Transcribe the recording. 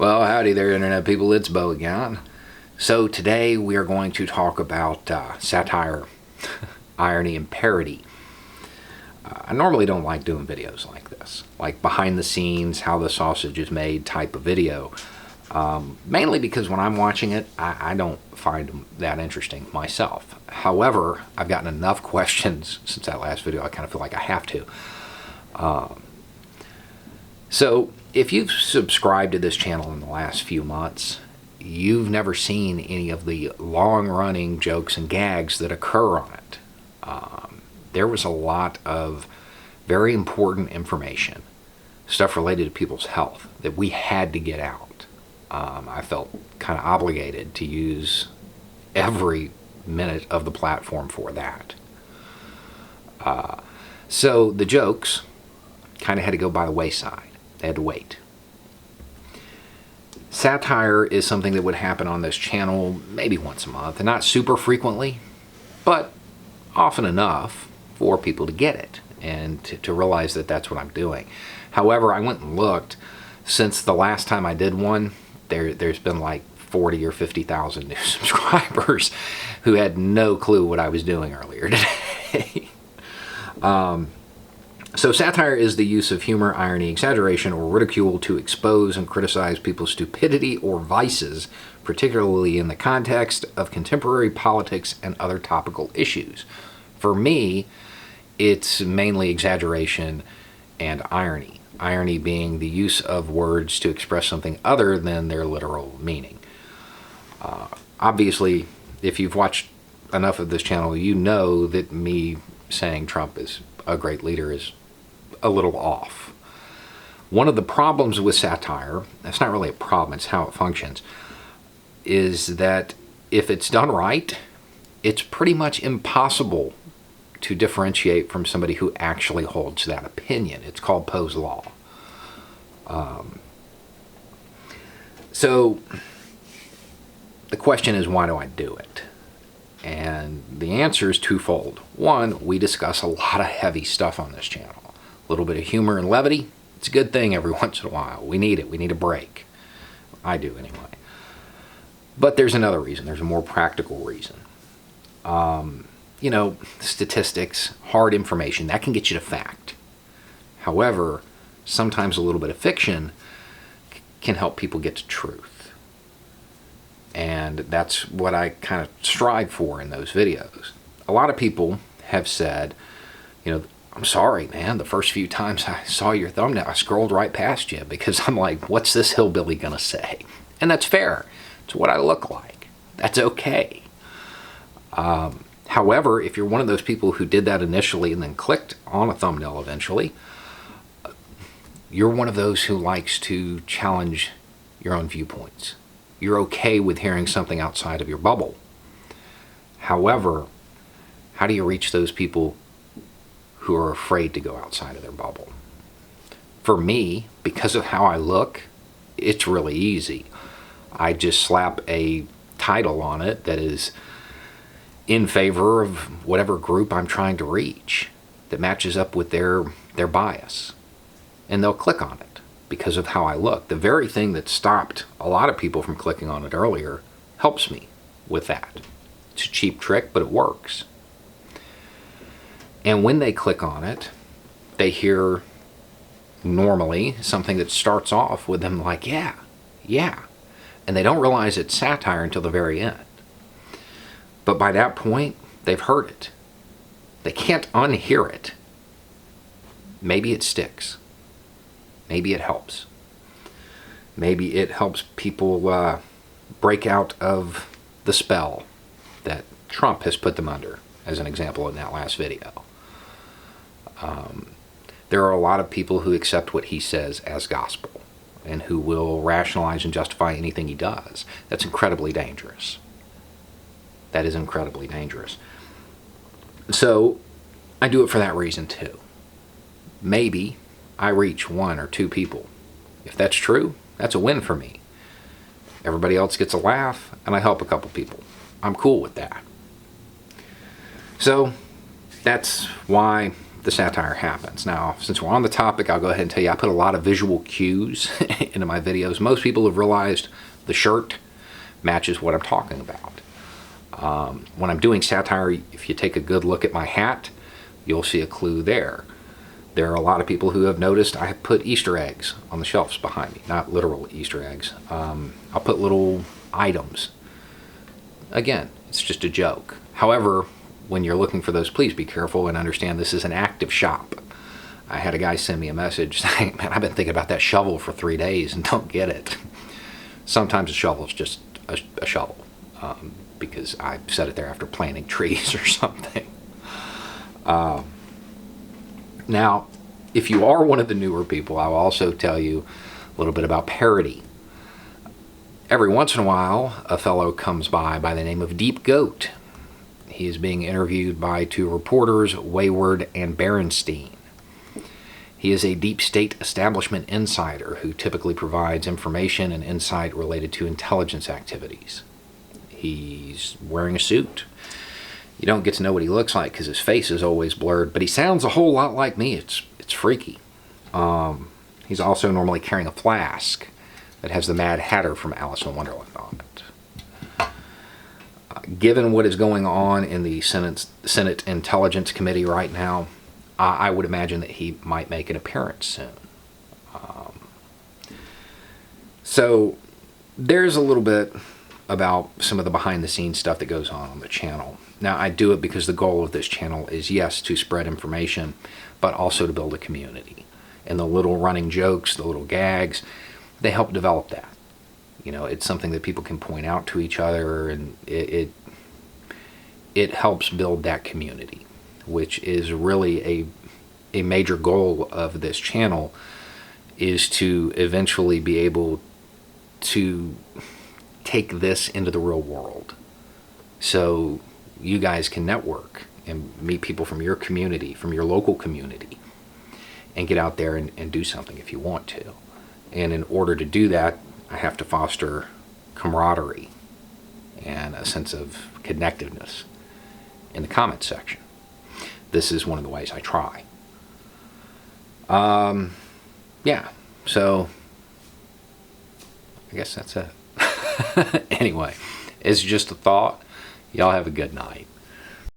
Well, howdy there, Internet people. It's Bo again. So today we are going to talk about satire, irony, and parody. I normally don't like doing videos like this, like behind the scenes, how the sausage is made type of video. Mainly because when I'm watching it, I don't find them that interesting myself. However, I've gotten enough questions since that last video, I kind of feel like I have to. So if you've subscribed to this channel in the last few months, you've never seen any of the long-running jokes and gags that occur on it. There was a lot of very important information, stuff related to people's health, that we had to get out. I felt kind of obligated to use every minute of the platform for that. So the jokes kind of had to go by the wayside. They had to wait. Satire is something that would happen on this channel maybe once a month, and not super frequently, but often enough for people to get it and to realize that that's what I'm doing. However, I went and looked. Since the last time I did one, there's been like 40 or 50,000 new subscribers who had no clue what I was doing earlier today. So satire is the use of humor, irony, exaggeration, or ridicule to expose and criticize people's stupidity or vices, particularly in the context of contemporary politics and other topical issues. For me, it's mainly exaggeration and irony. Irony being the use of words to express something other than their literal meaning. Obviously, if you've watched enough of this channel, you know that me saying Trump is a great leader is a little off. One of the problems with satire, it's not really a problem, it's how it functions, is that if it's done right, it's pretty much impossible to differentiate from somebody who actually holds that opinion. It's called Poe's Law. So the question is, why do I do it? And the answer is twofold. One, we discuss a lot of heavy stuff on this channel. A little bit of humor and levity, it's a good thing every once in a while. We need it. We need a break. I do anyway. But there's another reason. There's a more practical reason. You know, statistics, hard information, that can get you to fact. However, sometimes a little bit of fiction can help people get to truth. And that's what I kind of strive for in those videos. A lot of people have said, you know, I'm sorry, man, the first few times I saw your thumbnail, I scrolled right past you because I'm like, what's this hillbilly gonna say? And that's fair. It's what I look like. That's okay. However, if you're one of those people who did that initially and then clicked on a thumbnail eventually, you're one of those who likes to challenge your own viewpoints. You're okay with hearing something outside of your bubble. However, how do you reach those people who are afraid to go outside of their bubble? For me, because of how I look, it's really easy. I just slap a title on it that is in favor of whatever group I'm trying to reach, that matches up with their bias. And they'll click on it because of how I look. The very thing that stopped a lot of people from clicking on it earlier helps me with that. It's a cheap trick, but it works. And when they click on it, they hear normally something that starts off with them like, yeah. And they don't realize it's satire until the very end. But by that point, they've heard it. They can't unhear it. Maybe it sticks. Maybe it helps. Maybe it helps people break out of the spell that Trump has put them under, as an example in that last video. There are a lot of people who accept what he says as gospel and who will rationalize and justify anything he does. That's incredibly dangerous. That is incredibly dangerous. So I do it for that reason too. Maybe I reach 1 or 2 people. If that's true, that's a win for me. Everybody else gets a laugh and I help a couple people. I'm cool with that. So that's why the satire happens. Now, since we're on the topic, I'll go ahead and tell you I put a lot of visual cues into my videos. Most people have realized the shirt matches what I'm talking about. When I'm doing satire, if you take a good look at my hat, you'll see a clue there. There are a lot of people who have noticed I have put Easter eggs on the shelves behind me. Not literal Easter eggs. I'll put little items. Again, it's just a joke. However, when you're looking for those, please be careful and understand this is an active shop. I had a guy send me a message saying, man, I've been thinking about that shovel for 3 days and don't get it. Sometimes a shovel is just a shovel, because I set it there after planting trees or something. Now, if you are one of the newer people, I will also tell you a little bit about parody. Every once in a while, a fellow comes by the name of Deep Goat. He is being interviewed by 2 reporters, Wayward and Berenstein. He is a deep state establishment insider who typically provides information and insight related to intelligence activities. He's wearing a suit. You don't get to know what he looks like because his face is always blurred, but he sounds a whole lot like me. It's freaky. He's also normally carrying a flask that has the Mad Hatter from Alice in Wonderland on it. Given what is going on in the Senate Intelligence Committee right now, I would imagine that he might make an appearance soon. So there's a little bit about some of the behind-the-scenes stuff that goes on the channel. Now, I do it because the goal of this channel is, yes, to spread information, but also to build a community. And the little running jokes, the little gags, they help develop that. You know, it's something that people can point out to each other, and it helps build that community, which is really a major goal of this channel, is to eventually be able to take this into the real world. So you guys can network and meet people from your community, from your local community, and get out there and do something if you want to. And in order to do that, I have to foster camaraderie and a sense of connectiveness in the comments section. This is one of the ways I try. Yeah, so I guess that's it. Anyway, it's just a thought. Y'all have a good night.